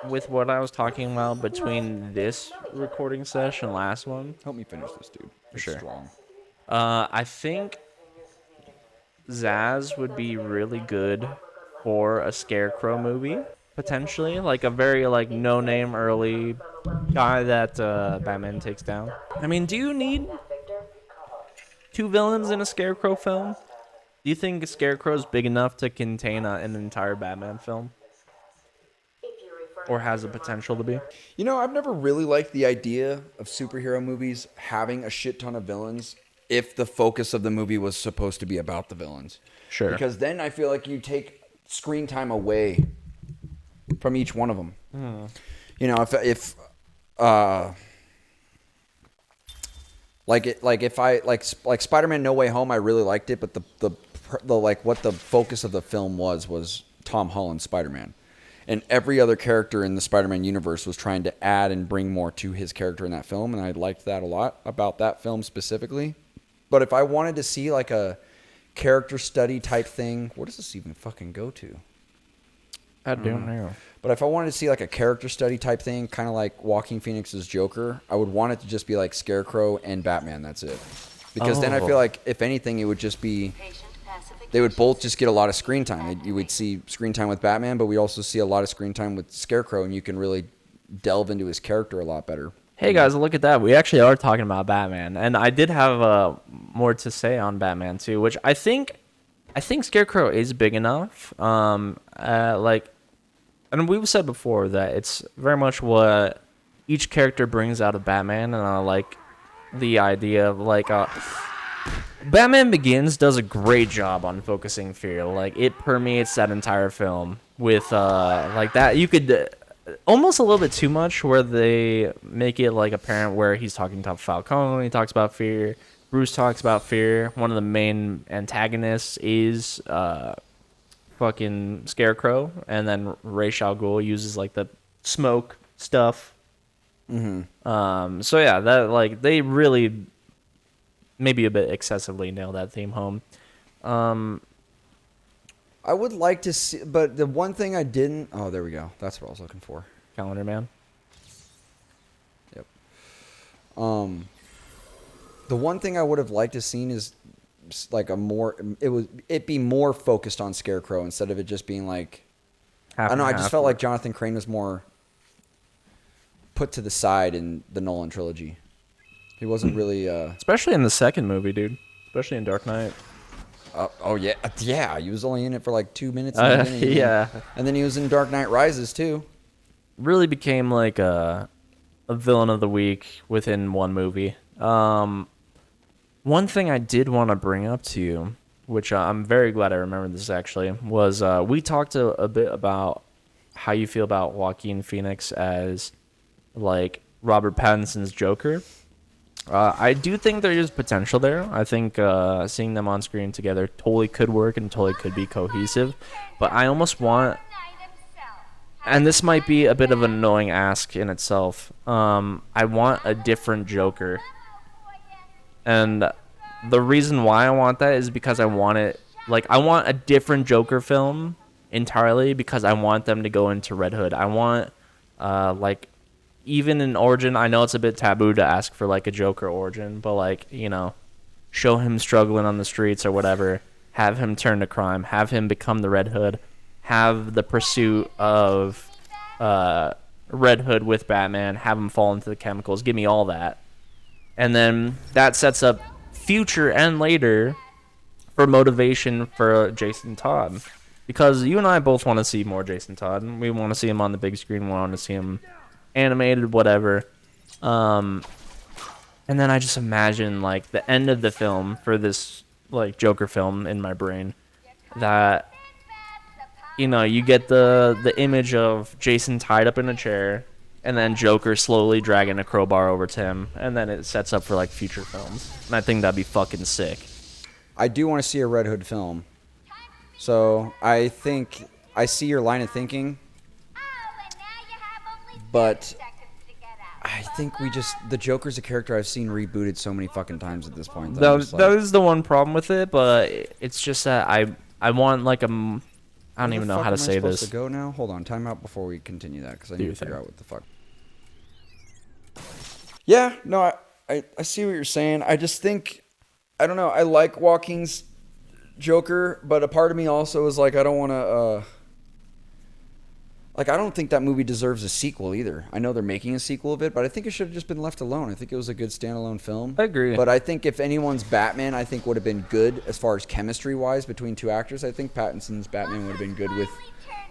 with what I was talking about between this recording session and last one. Help me finish this, dude. It's Sure. strong. I think Zaz would be really good for a Scarecrow movie, potentially. Like a very like no-name early guy that Batman takes down. I mean, do you need two villains in a Scarecrow film? Do you think Scarecrow is big enough to contain an entire Batman film? Or has the potential to be? You know, I've never really liked the idea of superhero movies having a shit ton of villains if the focus of the movie was supposed to be about the villains. Sure. Because then I feel like you take screen time away from each one of them. You know, if like Spider-Man No Way Home, I really liked it, but the like what the focus of the film was Tom Holland's Spider-Man. And every other character in the Spider-Man universe was trying to add and bring more to his character in that film, and I liked that a lot about that film specifically. But if I wanted to see like a character study type thing, what does this even fucking go to? I don't know. But if I wanted to see like a character study type thing, kind of like Joaquin Phoenix's Joker, I would want it to just be like Scarecrow and Batman. That's it. Because then I feel like if anything, it would just be they would both just get a lot of screen time. You would see screen time with Batman, but we also see a lot of screen time with Scarecrow, and you can really delve into his character a lot better. Hey guys, look at that. We actually are talking about Batman, and I did have more to say on Batman too, which I think Scarecrow is big enough. Like, and we've said before that it's very much what each character brings out of Batman, and I like the idea of like Batman Begins does a great job on focusing fear. Like it permeates that entire film with like that. You could almost a little bit too much where they make it like apparent where he's talking to Falcone, he talks about fear. Bruce talks about fear. One of the main antagonists is fucking Scarecrow, and then Ra's al Ghul uses like the smoke stuff. So yeah, that like they really maybe a bit excessively nail that theme home. I would like to see, but the one thing I didn't. Oh, there we go. That's what I was looking for. Calendar Man. Yep. The one thing I would have liked to seen is like a more. It be more focused on Scarecrow instead of it just being like. I don't know. I just felt like Jonathan Crane was more put to the side in the Nolan trilogy. He wasn't really. Especially in the second movie, dude. Especially in Dark Knight. Oh yeah. He was only in it for like 2 minutes. In the beginning, Yeah. And then he was in Dark Knight Rises too. Really became like a villain of the week within one movie. One thing I did want to bring up to you, which I'm very glad I remembered this actually, was we talked a bit about how you feel about Joaquin Phoenix as like Robert Pattinson's Joker. I do think there is potential there. I think seeing them on screen together totally could work and totally could be cohesive. But I almost want, and this might be a bit of an annoying ask in itself, I want a different Joker. And the reason why I want that is because I want it, like, I want a different Joker film entirely because I want them to go into Red Hood. I want, like, even in origin, I know it's a bit taboo to ask for like a Joker origin, but like, you know, show him struggling on the streets or whatever, have him turn to crime, have him become the Red Hood, have the pursuit of Red Hood with Batman, have him fall into the chemicals, give me all that. And then that sets up future and later for motivation for Jason Todd. Because you and I both want to see more Jason Todd. We want to see him on the big screen, we want to see him animated, whatever. And then I just imagine like the end of the film for this like Joker film in my brain, that you know, you get the image of Jason tied up in a chair and then Joker slowly dragging a crowbar over to him, and then it sets up for like future films. And I think that'd be fucking sick. I do want to see a Red Hood film. So I think I see your line of thinking. But I think the Joker's a character I've seen rebooted so many fucking times at this point. That is the one problem with it, but it's just that I want like I don't even know how to say Supposed this. to go now? Hold on, time out before we continue that because I need to figure out what the fuck. Yeah, no, I see what you're saying. I just think I don't know. I like Joaquin's Joker, but a part of me also is like I don't want to. Like I don't think that movie deserves a sequel either. I know they're making a sequel of it, but I think it should have just been left alone. I think it was a good standalone film. I agree. But I think if anyone's Batman, I think would have been good as far as chemistry wise between two actors. I think Pattinson's Batman would have been good with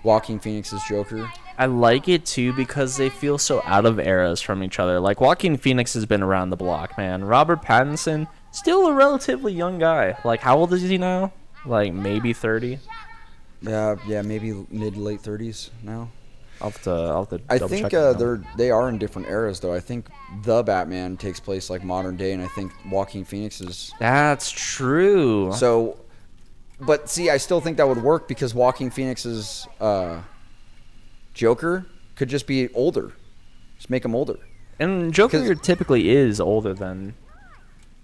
Joaquin Phoenix's Joker. I like it too because they feel so out of eras from each other. Like Joaquin Phoenix has been around the block, man. Robert Pattinson, still a relatively young guy. Like how old is he now? Like maybe 30. Yeah, maybe mid late 30s now. I'll have to I double think check they are in different eras though. I think the Batman takes place like modern day, and I think Joaquin Phoenix is. That's true. So, but see, I still think that would work because Joaquin Phoenix's Joker could just be older. Just make him older. And Joker typically is older than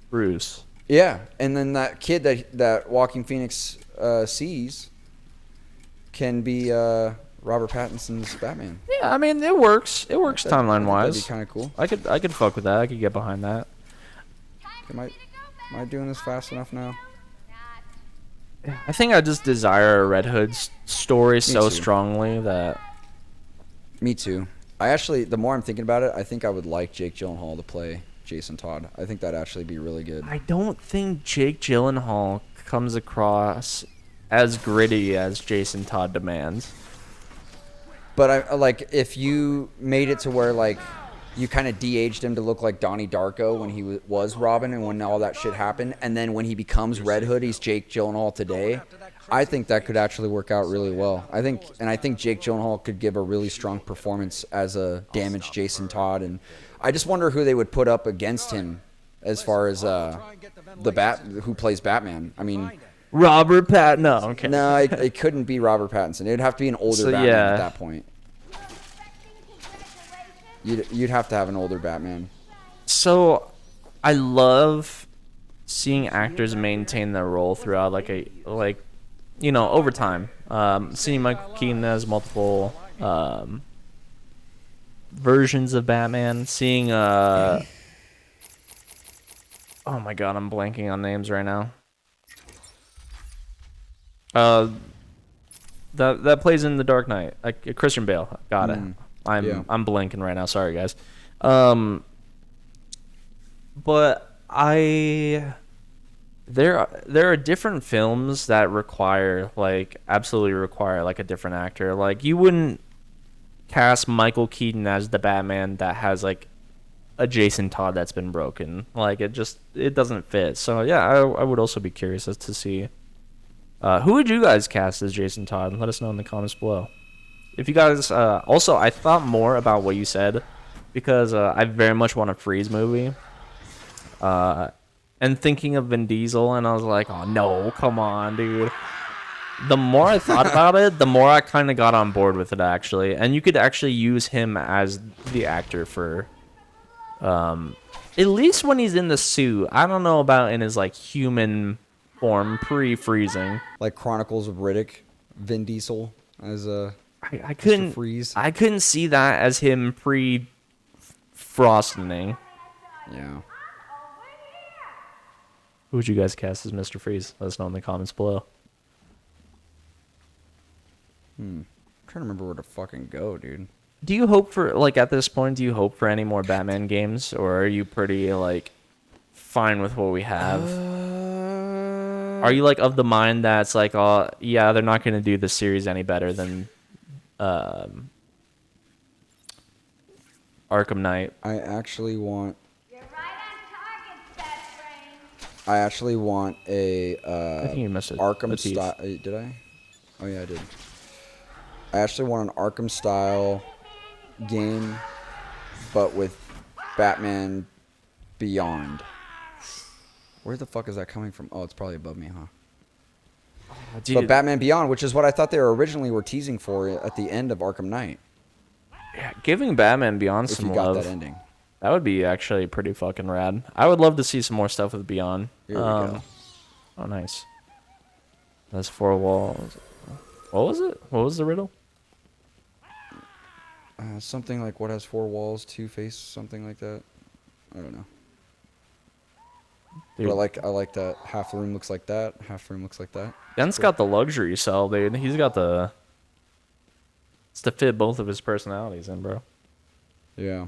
Bruce. Yeah, and then that kid that Joaquin Phoenix sees can be Robert Pattinson's Batman. Yeah, I mean it works. It works timeline wise. That'd be kind of cool. I could fuck with that. I could get behind that. Am I doing this fast enough now? I think I just desire a Red Hood story so too. strongly that. Me too. I actually, the more I'm thinking about it, I think I would like Jake Gyllenhaal to play Jason Todd. I think that'd actually be really good. I don't think Jake Gyllenhaal comes across as gritty as Jason Todd demands. But I like if you made it to where like you kind of de-aged him to look like Donnie Darko when he was Robin and when all that shit happened, and then when he becomes Red Hood, he's Jake Gyllenhaal today. I think that could actually work out really well. I think Jake Gyllenhaal could give a really strong performance as a damaged Jason Todd, and I just wonder who they would put up against him as far as who plays Batman. I mean, Robert Pattinson. No, okay. no, it couldn't be Robert Pattinson. It would have to be an older Batman at that point. You'd have to have an older Batman. So, I love seeing actors maintain their role throughout, over time. Seeing Michael Keaton as multiple versions of Batman. Seeing oh my god, I'm blanking on names right now. That plays in The Dark Knight. Christian Bale. Got it. I'm blanking right now. Sorry, guys. But there are different films that absolutely require like a different actor. Like you wouldn't cast Michael Keaton as the Batman that has like a Jason Todd that's been broken. Like it doesn't fit. So yeah, I would also be curious as to see who would you guys cast as Jason Todd? Let us know in the comments below. If you guys also, I thought more about what you said because I very much want a Freeze movie. And thinking of Vin Diesel, and I was like, oh no, come on, dude. The more I thought about it, the more I kind of got on board with it, actually. And you could actually use him as the actor for, at least when he's in the suit. I don't know about in his like human form pre-freezing. Like Chronicles of Riddick, Vin Diesel as a I couldn't Freeze. I couldn't see that as him pre-frosting. Yeah. Who would you guys cast as Mr. Freeze? Let us know in the comments below. I'm trying to remember where to fucking go, dude. Do you hope for, like, at this point, do you hope for any more Batman games? Or are you pretty, like, fine with what we have? Are you, like, of the mind that's like, oh, yeah, they're not going to do the series any better than Arkham Knight? I actually want a I think you missed it. Arkham style. Did I? Oh yeah, I did. I actually want an Arkham style game, but with Batman Beyond. Where the fuck is that coming from? Oh, it's probably above me, huh? Dude, But Batman Beyond, which is what I thought they were originally teasing for at the end of Arkham Knight. yeah, giving Batman Beyond If some you got love. that ending. That would be actually pretty fucking rad. I would love to see some more stuff with Beyond. Here we go. Oh, nice. That's 4 walls. What was it? What was the riddle? Something like what has four walls, two faces, something like that. I don't know. Dude, But I like that half the room looks like that, half the room looks like that. Ben's got the luxury cell, dude. He's got the. It's to fit both of his personalities in, bro. Yeah.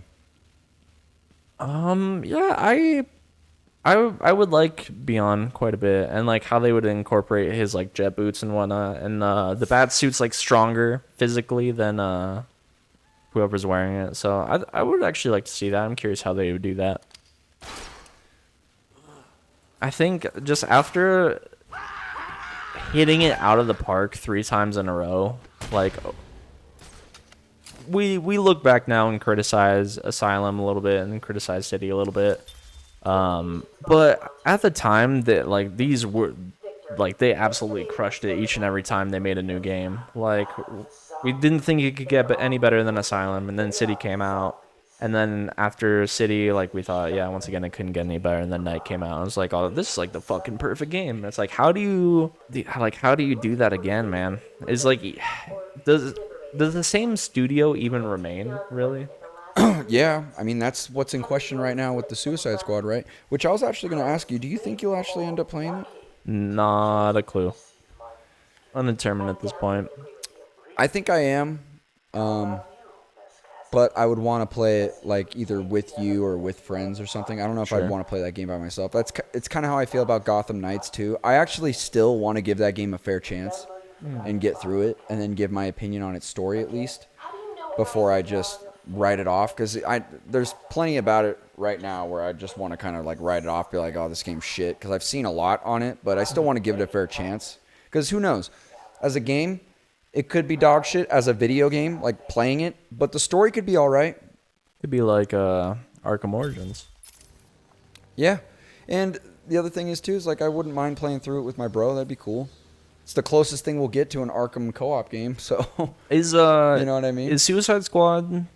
Yeah, I would like Beyond quite a bit, and like how they would incorporate his like jet boots and whatnot, and the bat suit's like stronger physically than whoever's wearing it. So I would actually like to see that. I'm curious how they would do that. I think just after hitting it out of the park 3 times in a row, like we look back now and criticize Asylum a little bit and criticize City a little bit. But at the time that like these were like they absolutely crushed it each and every time they made a new game. Like we didn't think it could get any better than Asylum, and then City came out. And then after City, like we thought, yeah, once again it couldn't get any better. And then Night came out. And it was like, oh, this is like the fucking perfect game. And it's like, how do you do that again, man? It's like, does the same studio even remain really? Yeah, I mean that's what's in question right now with the Suicide Squad, right? Which I was actually going to ask you. Do you think you'll actually end up playing it? Not a clue. Undetermined at this point. I think I am, but I would want to play it like either with you or with friends or something. I don't know if Sure. I'd want to play that game by myself. It's kind of how I feel about Gotham Knights too. I actually still want to give that game a fair chance and get through it, and then give my opinion on its story at least before I just write it off. Because there's plenty about it right now where I just want to kind of like write it off, be like, oh, this game's shit. Because I've seen a lot on it, but I still want to give it a fair chance. Because who knows? As a game, it could be dog shit as a video game, like playing it, but the story could be all right. Could be like Arkham Origins. Yeah. And the other thing is, too, is like I wouldn't mind playing through it with my bro. That'd be cool. It's the closest thing we'll get to an Arkham co-op game, so Is you know what I mean? Is Suicide Squad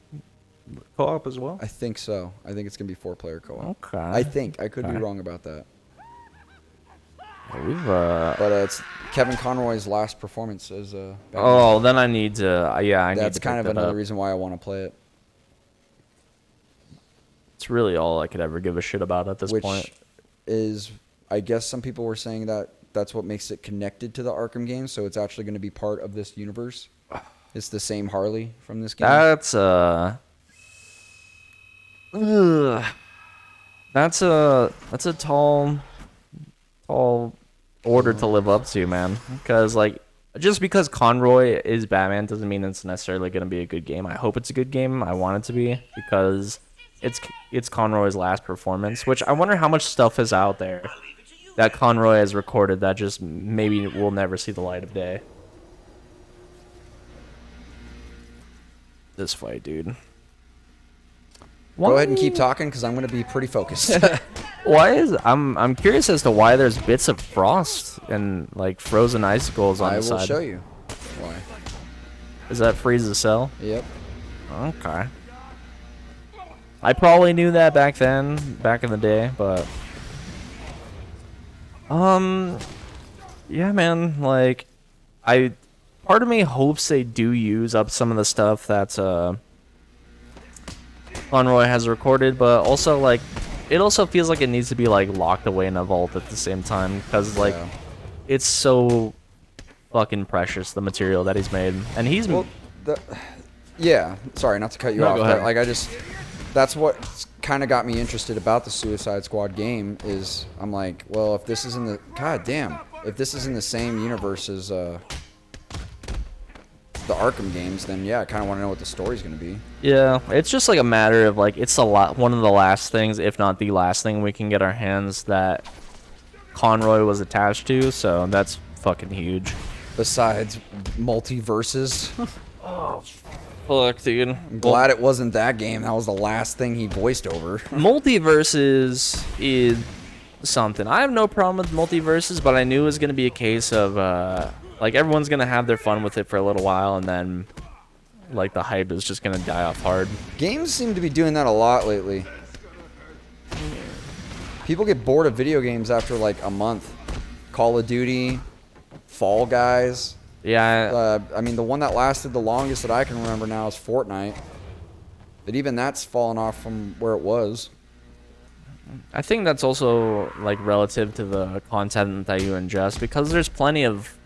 co-op as well? I think so. I think it's going to be 4-player co-op. Okay. I think. I could be Okay. wrong about that. We've But it's Kevin Conroy's last performance as Batman. Oh, then I need to. Yeah, I need to. That's kind pick of that another up. reason why I want to play it. It's really all I could ever give a shit about at this Which point. is, I guess some people were saying that that's what makes it connected to the Arkham games, so it's actually going to be part of this universe. It's the same Harley from this game. That's ugh. That's a tall order to live up to, man. Because like, just because Conroy is Batman doesn't mean it's necessarily going to be a good game. I hope it's a good game. I want it to be because it's Conroy's last performance. Which I wonder how much stuff is out there that Conroy has recorded that just maybe will never see the light of day. This fight, dude. Go ahead and keep talking because I'm going to be pretty focused. Why is I'm curious as to why there's bits of frost and like frozen icicles on I the will side. show you why. Is that freeze the cell? Yep. Okay. I probably knew that back then, back in the day, but yeah, man, like part of me hopes they do use up some of the stuff that Conroy has recorded, but also like it also feels like it needs to be like locked away in a vault at the same time because like Yeah. it's so fucking precious, the material that he's made, and he's Well, yeah. Sorry, not to cut you No, off. go But ahead. That's what kind of got me interested about the Suicide Squad game. Is I'm like, well, if this is in the same universe as the Arkham games, then yeah, I kind of want to know what the story's going to be. Yeah, it's just like a matter of like it's one of the last things, if not the last thing we can get our hands that Conroy was attached to, so that's fucking huge. Besides multiverses, Fuck, dude. I'm glad it wasn't that game. That was the last thing he voiced over. Multiverses is something. I have no problem with multiverses, but I knew it was going to be a case of like everyone's going to have their fun with it for a little while, and then like the hype is just going to die off hard. Games seem to be doing that a lot lately. People get bored of video games after like a month. Call of Duty, Fall Guys. Yeah. I mean, the one that lasted the longest that I can remember now is Fortnite. But even that's fallen off from where it was. I think that's also like relative to the content that you ingest, because there's plenty of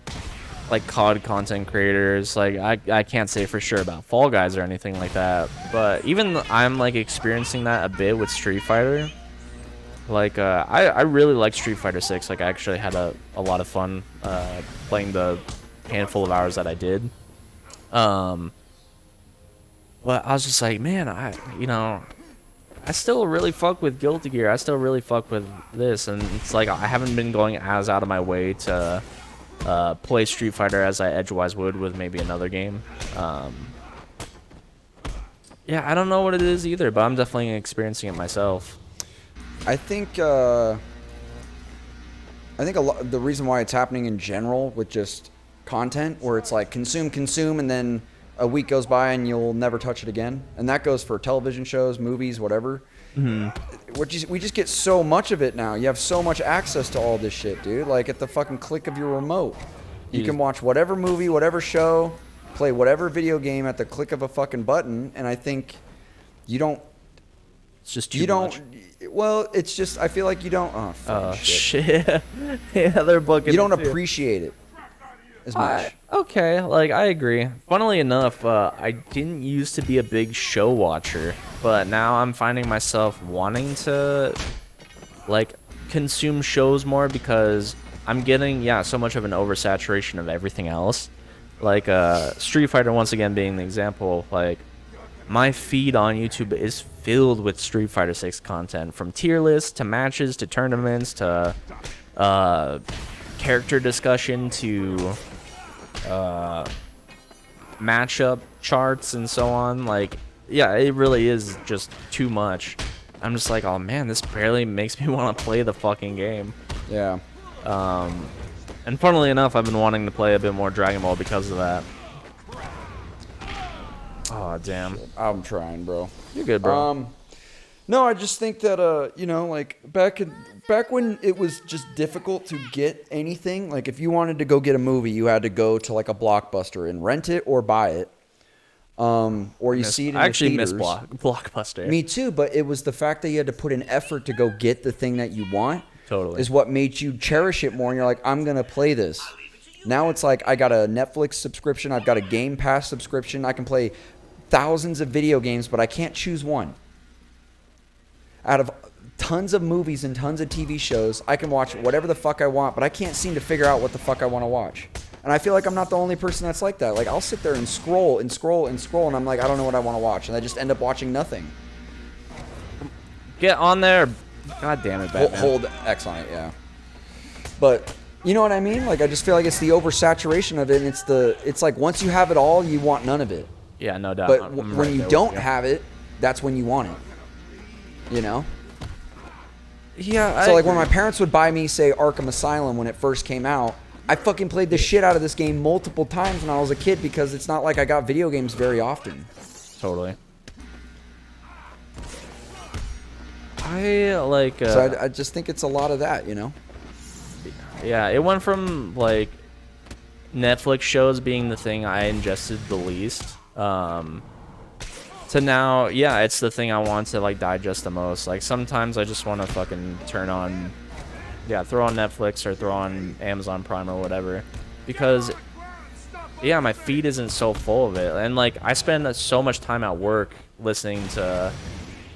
like COD content creators. Like I can't say for sure about Fall Guys or anything like that, but even I'm like experiencing that a bit with Street Fighter. Like I really like Street Fighter 6. Like I actually had a lot of fun playing the handful of hours that I did. Um, but I was just like, man, I still really fuck with Guilty Gear. I still really fuck with this, and it's like I haven't been going as out of my way to play Street Fighter as I edgewise would with maybe another game. Yeah, I don't know what it is either, but I'm definitely experiencing it myself. I think a lot, the reason why it's happening in general with just content, where it's like consume, and then a week goes by and you'll never touch it again, and that goes for television shows, movies, whatever. We just get so much of it now. You have so much access to all this shit, dude. Like at the fucking click of your remote, you can watch whatever movie, whatever show, play whatever video game at the click of a fucking button. And I think you don't. It's just too much. Well, it's just I feel like you don't. Oh, fucking shit. Yeah, they're booking. You don't appreciate it as much. Okay, like I agree. Funnily enough, I didn't used to be a big show watcher, but now I'm finding myself wanting to like consume shows more, because I'm getting so much of an oversaturation of everything else. Like Street Fighter once again being the example. Like my feed on YouTube is filled with Street Fighter 6 content, from tier lists to matches to tournaments to character discussion to matchup charts and so on. Like, yeah, it really is just too much. I'm just like, oh man, this barely makes me want to play the fucking game. Yeah. And funnily enough, I've been wanting to play a bit more Dragon Ball because of that. Oh damn. I'm trying, bro. You're good, bro. No, I just think that like back when it was just difficult to get anything, like if you wanted to go get a movie, you had to go to like a Blockbuster and rent it or buy it. Or you see it in the actually theaters. miss Blockbuster. Me too, but it was the fact that you had to put an effort to go get the thing that you want. Totally. Is what made you cherish it more, and you're like, I'm gonna play this. Now it's like I got a Netflix subscription, I've got a Game Pass subscription, I can play thousands of video games, but I can't choose one. Out of tons of movies and tons of TV shows, I can watch whatever the fuck I want, but I can't seem to figure out what the fuck I want to watch. And I feel like I'm not the only person that's like that. Like I'll sit there and scroll and scroll and scroll, and I'm like, I don't know what I want to watch, and I just end up watching nothing. Get on there. God damn it, Batman. Hold X on it, yeah. But you know what I mean? Like I just feel like it's the oversaturation of it, and it's like once you have it all, you want none of it. Yeah, no doubt. But when you don't have it, that's when you want it. You know? Yeah. So like when my parents would buy me, say, Arkham Asylum when it first came out, I fucking played the shit out of this game multiple times when I was a kid, because it's not like I got video games very often. Totally. I like. So I just think it's a lot of that, you know? Yeah, it went from like Netflix shows being the thing I ingested the least, to now, yeah, it's the thing I want to like digest the most. Like sometimes I just want to fucking throw on Netflix or throw on Amazon Prime or whatever, because yeah, my feed isn't so full of it, and like I spend so much time at work listening to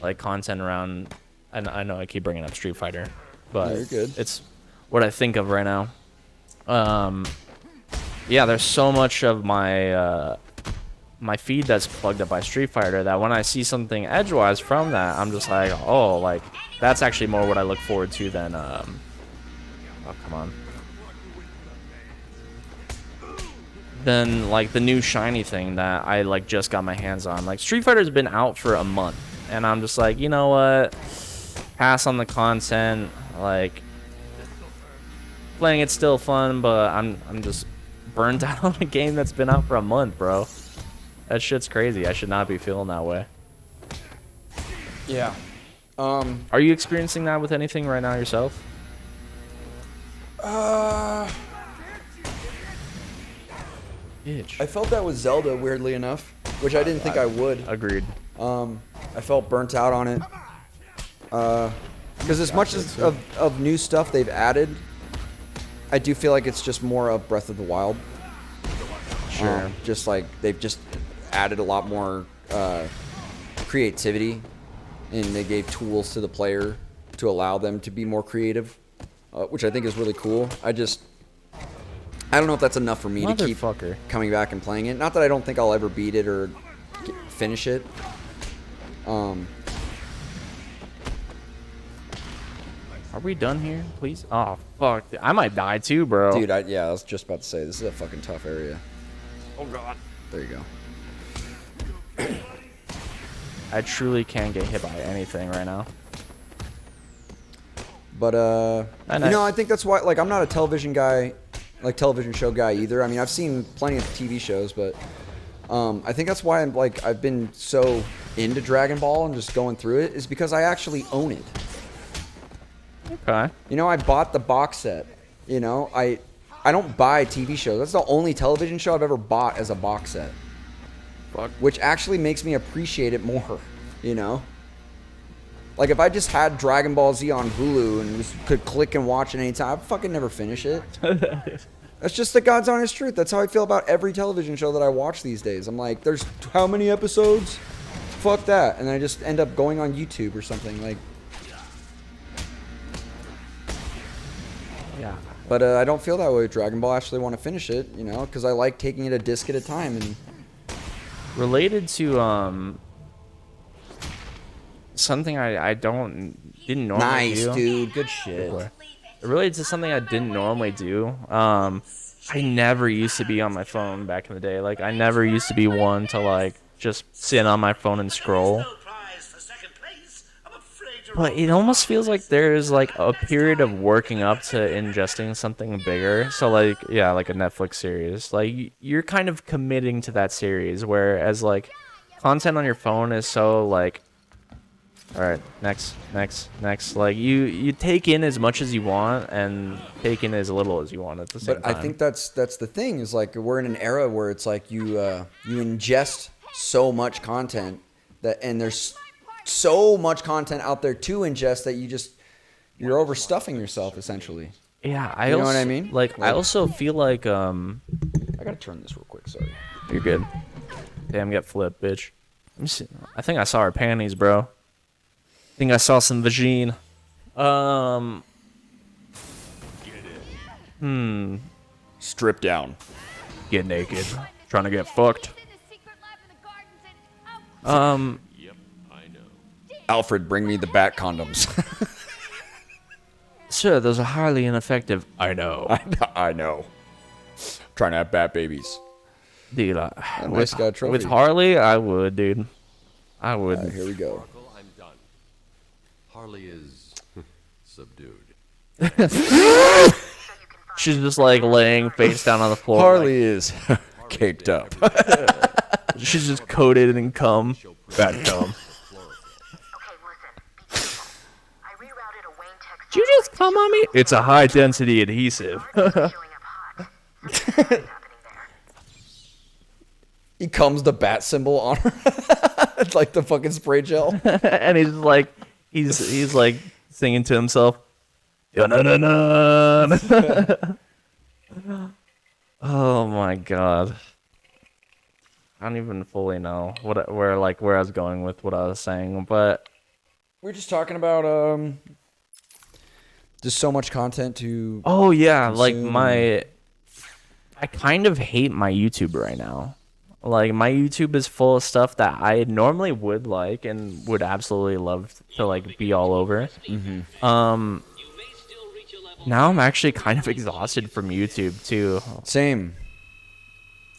like content around. And I know I keep bringing up Street Fighter, but you're good. It's what I think of right now. Yeah, there's so much of my my feed that's plugged up by Street Fighter that when I see something edgewise from that, I'm just like, oh, like that's actually more what I look forward to than oh, come on. Than like the new shiny thing that I like just got my hands on. Like Street Fighter's been out for a month, and I'm just like, you know what? Pass on the content. Like playing it's still fun, but I'm just burnt out on a game that's been out for a month, bro. That shit's crazy. I should not be feeling that way. Yeah. Are you experiencing that with anything right now yourself? Bitch. I felt that with Zelda, weirdly enough, which I didn't think I would. Agreed. I felt burnt out on it. Because as much as of new stuff they've added, I do feel like it's just more of Breath of the Wild. Sure. Just like they've just added a lot more creativity, and they gave tools to the player to allow them to be more creative, which I think is really cool. I don't know if that's enough for me to keep coming back and playing it. Not that I don't think I'll ever beat it or finish it. Are we done here, please? Oh, fuck. I might die too, bro. Dude, I was just about to say, this is a fucking tough area. Oh, God. There you go. I truly can't get hit by anything right now. But, I think that's why, like, I'm not a television show guy either. I mean, I've seen plenty of TV shows, but I think that's why I've been so into Dragon Ball and just going through it, is because I actually own it. Okay. You know, I bought the box set. You know, I don't buy TV shows. That's the only television show I've ever bought as a box set. Fuck. Which actually makes me appreciate it more, you know? Like, if I just had Dragon Ball Z on Hulu and just could click and watch it anytime, I'd fucking never finish it. That's just the God's honest truth. That's how I feel about every television show that I watch these days. I'm like, there's how many episodes? Fuck that. And then I just end up going on YouTube or something. Like, Yeah. but I don't feel that way with Dragon Ball. I actually want to finish it, you know, because I like taking it a disc at a time. And Related to something I didn't normally do. nice, dude. Good shit. Related to something I didn't normally do. I never used to be on my phone back in the day. Like, I never used to be one to, like, just sit on my phone and scroll. But it almost feels like there's, like, a period of working up to ingesting something bigger. So, like, yeah, like a Netflix series. Like, you're kind of committing to that series, whereas, like, content on your phone is so, like, all right, next. Like, you take in as much as you want and take in as little as you want at the same time. But I think that's the thing, is like we're in an era where it's like you ingest so much content and there's so much content out there to ingest that you're overstuffing yourself essentially. Yeah, You know what I mean? Like, I also feel like I gotta turn this real quick. Sorry. you're good. Damn, get flipped, bitch. Let me see. I think I saw her panties, bro. I think I saw some vagine. Strip down. Get naked. Trying to get fucked. Alfred, bring me the bat condoms. Sir, those are highly ineffective. I know. I know. Trying to have bat babies. Dude, Nice guy trophy. with Harley, I would, dude. I would. All right, here we go. I'm done. Harley is subdued. She's just like laying face down on the floor. Harley is caked up. Like, she's just coated in cum. Bad cum. Did you just come on me? It's a high density adhesive. He comes the bat symbol on her. It's like the fucking spray gel. And he's like singing to himself. Dun-dun-dun-dun. Oh my god. I don't even fully know where I was going with what I was saying, but We're just talking about just so much content to. oh yeah, like consume. I kind of hate my YouTube right now. Like, my YouTube is full of stuff that I normally would like and would absolutely love to, like, be all over. Now I'm actually kind of exhausted from YouTube too. Same.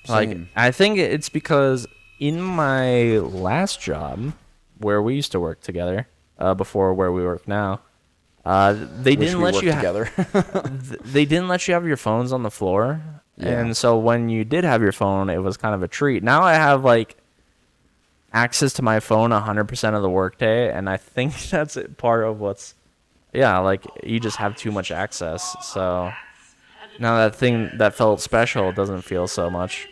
Like, I think it's because in my last job, where we used to work together, before where we work now, they didn't let you together. they didn't let you have your phones on the floor. Yeah. And so when you did have your phone, it was kind of a treat. Now I have, like, access to my phone 100% of the workday, and I think that's part of what's, yeah, like, you just have too much access. So now that thing that felt special doesn't feel so much.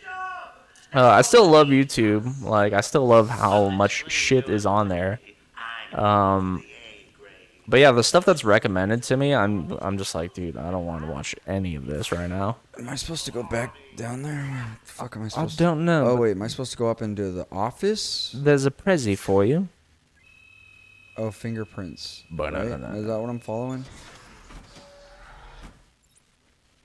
I still love YouTube. Like, I still love how much shit is on there. Um, but yeah, the stuff that's recommended to me, I'm just like, dude, I don't want to watch any of this right now. Am I supposed to go back down there? Where the fuck am I I supposed don't know. Oh, but wait. Am I supposed to go up into the office? There's a Prezi for you. Oh, fingerprints. But no, right? no, no, Is that what I'm following?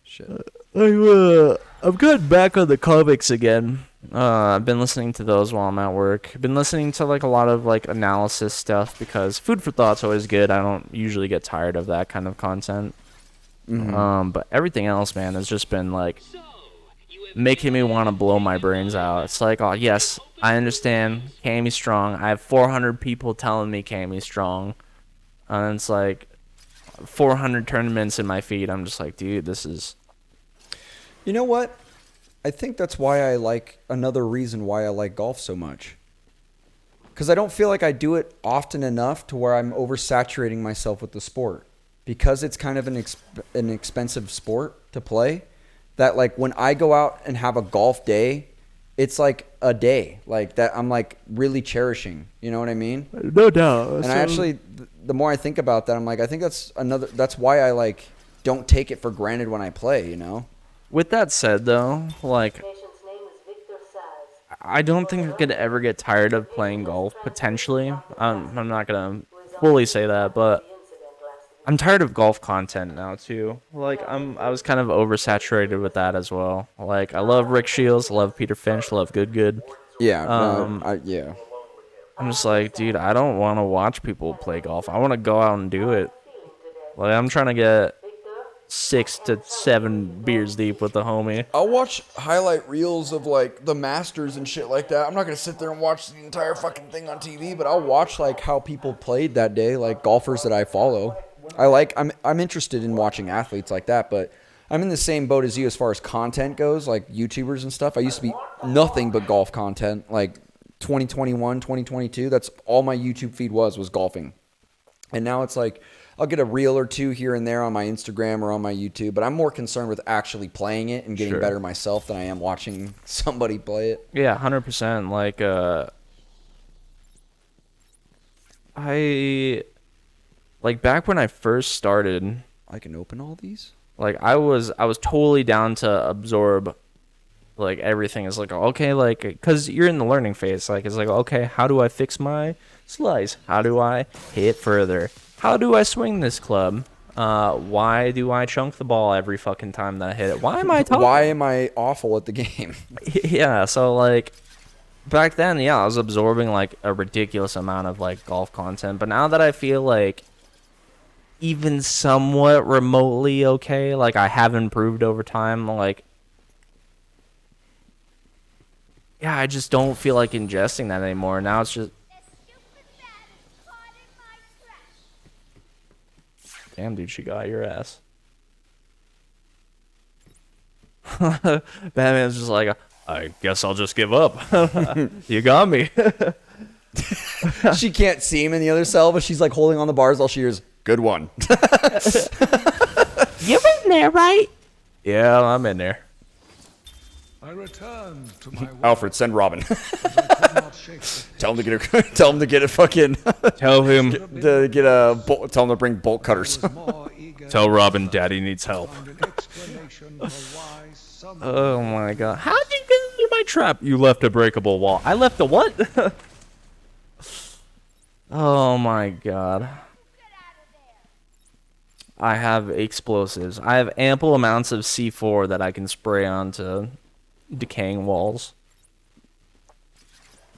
Shit. I'm good back on the comics again. I've been listening to those while I'm at work. I've been listening to like a lot of like analysis stuff because food for thought's always good. I don't usually get tired of that kind of content. But everything else, man, has just been like making me want to blow my brains out. It's like, oh yes, I understand Cammy's strong. I have 400 people telling me Cammy's strong, and it's like 400 tournaments in my feed. I'm just like, dude, this is. You know what? I think that's why I like another reason why I like golf so much. Because I don't feel like I do it often enough to where I'm oversaturating myself with the sport. Because it's kind of an expensive sport to play, that like when I go out and have a golf day, it's like a day like that I'm like really cherishing. You know what I mean? No doubt. And I actually, the more I think about that, I'm like, I think that's why I like don't take it for granted when I play, you know? With that said, though, like, I don't think I could ever get tired of playing golf, potentially. I'm not going to fully say that, but I'm tired of golf content now, too. Like, I was kind of oversaturated with that as well. Like, I love Rick Shields, love Peter Finch, love Good. Yeah. Yeah. I'm just like, dude, I don't want to watch people play golf. I want to go out and do it. Like, I'm trying to get 6 to 7 beers deep with the homie. I'll watch highlight reels of like the Masters and shit like that. I'm not gonna sit there and watch the entire fucking thing on TV, but I'll watch like how people played that day, like golfers that I follow. I'm interested in watching athletes like that, but I'm in the same boat as you as far as content goes, like YouTubers and stuff. I used to be nothing but golf content, like 2021, 2022. That's all my YouTube feed was golfing. And now it's like I'll get a reel or two here and there on my Instagram or on my YouTube, but I'm more concerned with actually playing it and getting better myself than I am watching somebody play it. Yeah, 100%. Like, back when I first started, I can open all these? like I was totally down to absorb like everything. Is like, okay, like, because you're in the learning phase. Like, it's like, okay, how do I fix my slice? How do I hit further? How do I swing this club? Why do I chunk the ball every fucking time that I hit it? Why am I talking? Why am I awful at the game? Yeah, so like back then, yeah, I was absorbing like a ridiculous amount of like golf content. But now that I feel like even somewhat remotely okay, like I have improved over time, like, yeah, I just don't feel like ingesting that anymore. Now it's just, damn, dude, she got your ass. Batman's just like, I guess I'll just give up. You got me. She can't see him in the other cell, but she's like holding on the bars while she hears, good one. You're in there, right? Yeah, I'm in there. I returned to my work, Alfred, send Robin. as I could not shake the Tell him to get a fucking, Tell him. tell him to bring bolt cutters. was more eager Tell Robin Daddy needs to help. find an explanation for why some Oh my god. How did you get into my trap? You left a breakable wall. I left a what? Oh my god. I have explosives. I have ample amounts of C4 that I can spray onto decaying walls.